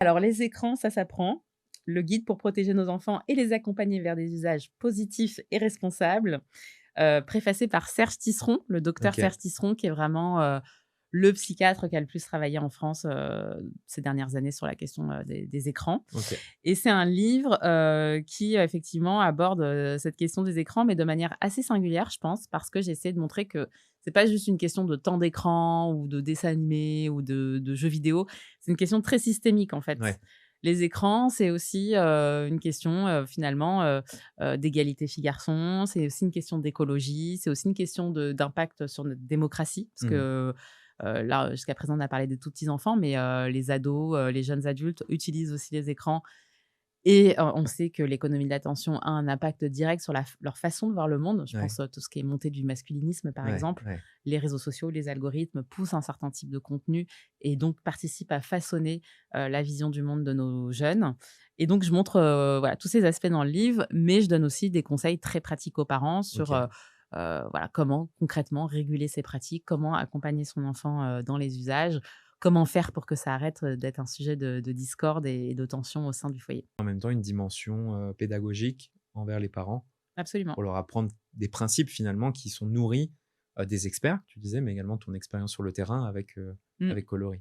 Alors les écrans, ça s'apprend. Le guide pour protéger nos enfants et les accompagner vers des usages positifs et responsables, préfacé par Serge Tisseron, le docteur OK, Serge Tisseron qui est vraiment, le psychiatre qui a le plus travaillé en France, ces dernières années sur la question, des écrans. OK. Et c'est un livre, qui, effectivement aborde, cette question des écrans, mais de manière assez singulière, je pense, parce que j'essaie de montrer que c'est pas juste une question de temps d'écran ou de dessins animés ou de jeux vidéo. C'est une question très systémique, en fait. Ouais. Les écrans, c'est aussi, une question, finalement, d'égalité filles-garçons. C'est aussi une question d'écologie. C'est aussi une question d'impact sur notre démocratie parce Mmh. que, là, jusqu'à présent, on a parlé des tout petits enfants, mais, les ados, les jeunes adultes utilisent aussi les écrans et on sait que l'économie de l'attention a un impact direct sur leur façon de voir le monde. Je Ouais, pense, tout ce qui est montée du masculinisme, par ouais, exemple. ouais. Les réseaux sociaux, les algorithmes poussent un certain type de contenu et donc participent à façonner, la vision du monde de nos jeunes et donc je montre, voilà, tous ces aspects dans le livre, mais je donne aussi des conseils très pratiques aux parents sur, OK. voilà, comment concrètement réguler ces pratiques, comment accompagner son enfant, dans les usages, comment faire pour que ça arrête, d'être un sujet de discorde et de tension au sein du foyer. En même temps, une dimension, pédagogique envers les parents Absolument. pour leur apprendre des principes finalement qui sont nourris, des experts, tu disais, mais également ton expérience sur le terrain avec, Mmh. avec Coloris.